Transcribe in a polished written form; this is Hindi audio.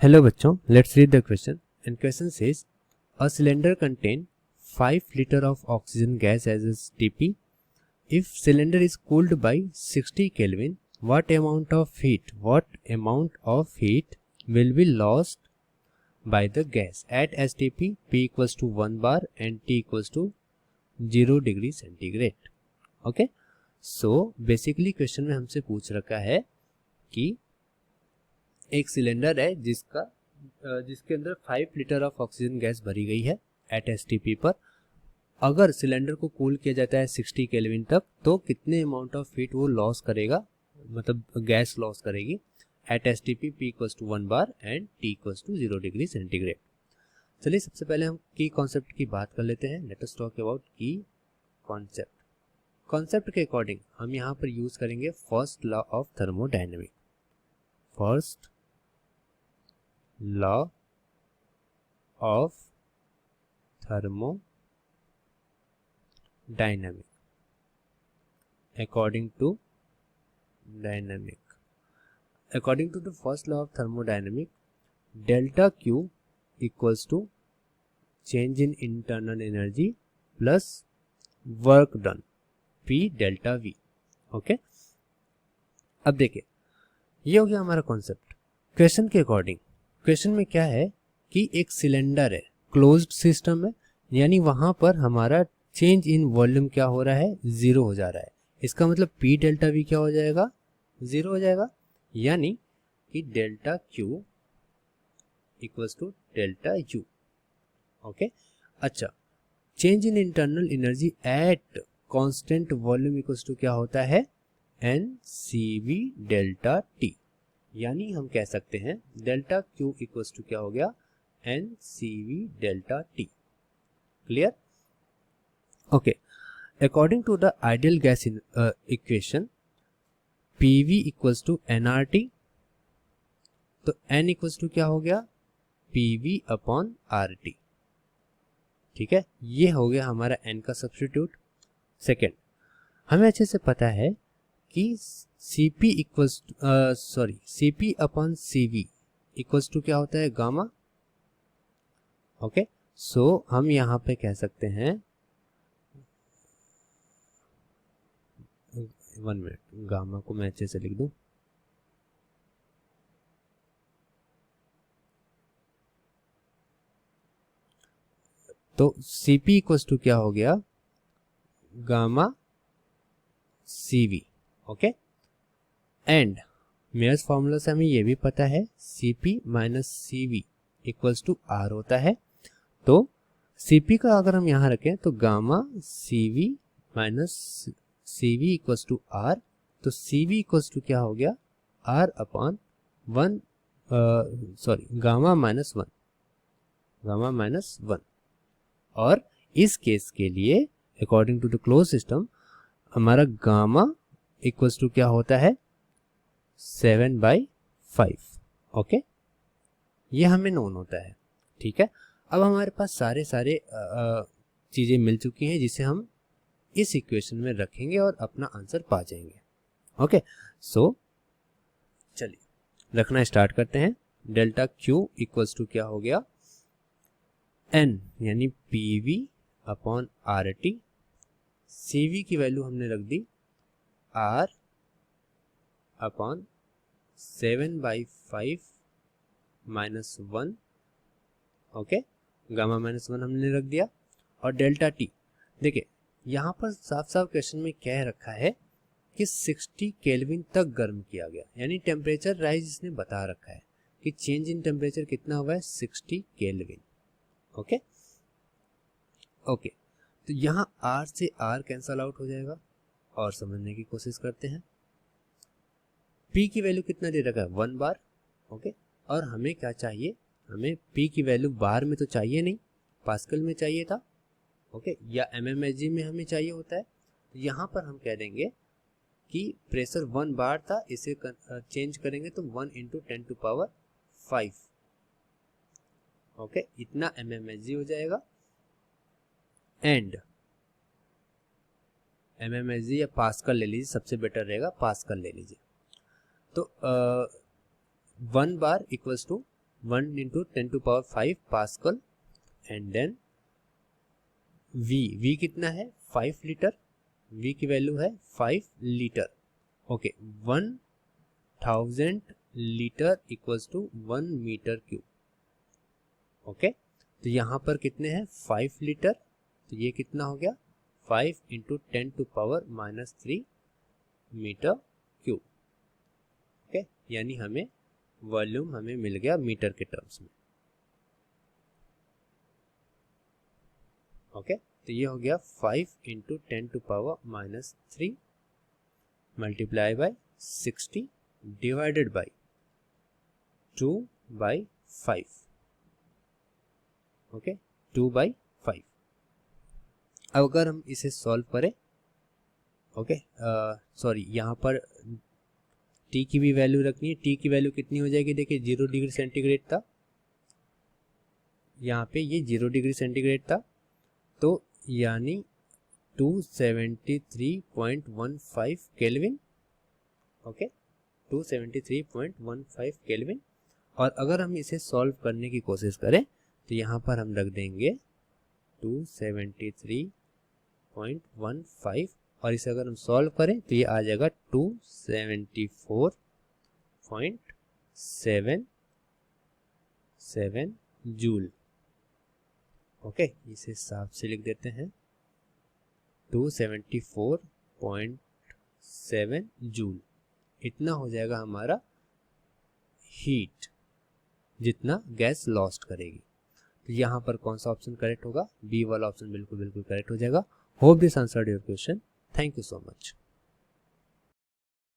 Hello बच्चों, let's read the question. And question says, a cylinder contain 5 liter of oxygen gas as its TP. If cylinder is cooled by 60 Kelvin, what amount of heat will be lost by the gas at STP P equals to 1 bar and T equals to 0 degree centigrade. Okay, so basically question में हमसे पूछ रखा है कि एक सिलेंडर है जिसके अंदर 5 लीटर ऑफ ऑक्सीजन गैस भरी गई है एट एसटीपी पर। अगर सिलेंडर को कूल किया जाता है 60 केल्विन तक तो कितने अमाउंट ऑफ हीट वो लॉस करेगा, मतलब गैस लॉस करेगी at STP P equals to 1 bar and T equals to 0 degree centigrade. चलिए सबसे पहले हम की कॉन्सेप्ट की बात कर लेते हैं। लेट अस टॉक अबाउट की कॉन्सेप्ट। कॉन्सेप्ट के अकॉर्डिंग हम यहाँ पर यूज करेंगे first law of thermodynamic. First law of thermodynamic according to the first law of thermodynamic, delta Q equals to change in internal energy plus work done P delta V। Okay, अब देखिए ये हो गया हमारा कॉन्सेप्ट। क्वेश्चन के अकॉर्डिंग क्वेश्चन में क्या है कि एक सिलेंडर है, क्लोज्ड सिस्टम है, यानी वहां पर हमारा चेंज इन वॉल्यूम क्या हो रहा है, जीरो हो जा रहा है। इसका मतलब पी डेल्टा वी क्या हो जाएगा, जीरो हो जाएगा, यानी कि delta Q equals to delta U. Okay, अच्छा, change in internal energy at constant volume equals to क्या होता है, N C V delta T. यानी हम कह सकते हैं डेल्टा क्यू इक्वल्स टू क्या हो गया, N C V delta T. Clear? Okay, according to the ideal gas equation P V equals to N R T, तो एन इक्वल्स टू क्या हो गया, P V upon R T. ठीक है, ये हो गया हमारा एन का सब्स्टिट्यूट। सेकेंड, हमें अच्छे से पता है कि Cp equals Cp upon Cv equals to क्या होता है, गामा। ओके, सो हम यहाँ पे कह सकते हैं, 1 मिनट, गामा को मैं अच्छे से लिख दूं। तो Cp इक्वल्स टू क्या हो गया, gamma Cv। Okay, and Mayer's formula से हमें ये भी पता है Cp minus Cv equals to R होता है। तो Cp का अगर हम यहाँ रखें तो gamma Cv minus Cv equals to R, तो Cv इक्वल्स टू क्या हो गया, R अपॉन 1, गामा माइनस 1। और इस केस के लिए according to the close system हमारा गामा इक्वल्स टू क्या होता है, 7/5। ओके, ये हमें नोन होता है। ठीक है, अब हमारे पास सारे चीजें मिल चुकी हैं जिसे हम इस इक्वेशन में रखेंगे और अपना आंसर पा जाएंगे। ओके, सो चलिए रखना स्टार्ट करते हैं। डेल्टा क्यू इक्वल्स टू क्या हो गया, एन यानी P V upon R T. C V की वैल्यू हमने रख दी आर अपॉन 7/5 माइनस 1। ओके, गामा माइनस 1 हमने रख दिया। और डेल्टा टी, देखिए यहाँ पर साफ साफ क्वेश्चन में कह रखा है कि 60 केल्विन तक गर्म किया गया, यानी टेम्परेचर राइज इसने बता रखा है कि चेंज इन टेम्परेचर कितना हुआ है, 60 केल्विन। ओके ओके, तो यहाँ आर से आर कैंसल आउट हो जाएगा और समझने की कोशिश करते हैं। P की वैल्यू कितना दे रखा है, 1 बार। ओके, और हमें क्या चाहिए, हमें P की वैल्यू बार में तो चाहिए नहीं, पास्कल में चाहिए था। ओके, या mmHg में हमें चाहिए होता है। तो यहाँ पर हम कह देंगे कि प्रेशर 1 बार था, इसे चेंज करेंगे तो 1 × 10⁵। ओके, इतना mmHg हो जाएगा। एंड mmHg या पास्कल ले लीजिए, सबसे बेटर रहेगा पास्कल ले लीजिए। तो 1 bar equals to 1 into 10 to power 5 pascal and then V कितना है 5 लीटर, V की वैल्यू है 5 litre. Okay 1000 litre equals to 1 metre cube. Okay तो यहाँ पर कितने हैं 5 लीटर, तो ये कितना हो गया 5 into 10 to power -3 metre cube. Okay यानी हमें वॉल्यूम हमें मिल गया मीटर के टर्म्स में। ओके तो ये हो गया 5 into 10 to power -3 multiply by 60 divided by 2/5। Okay 2/5। अब अगर हम इसे सॉल्व करें, ओके सॉरी यहाँ पर टी की भी वैल्यू रखनी है। टी की वैल्यू कितनी हो जाएगी, देखिए 0 डिग्री सेंटीग्रेड था, यहाँ पे ये 0 डिग्री सेंटीग्रेड था, तो यानी 273.15 केल्विन। Okay 273.15 kelvin. और अगर हम इसे सॉल्व करने की कोशिश करें तो यहाँ पर हम रख देंगे 273.15 और इसे अगर हम सॉल्व करें तो ये आ जाएगा 274.77 जूल। ओके इसे साफ से लिख देते हैं 274.7 जूल। इतना हो जाएगा हमारा हीट जितना गैस लॉस्ट करेगी। तो यहाँ पर कौन सा ऑप्शन करेक्ट होगा, बी वाला ऑप्शन बिल्कुल करेक्ट हो जाएगा। Hope this answered your question. Thank you so much.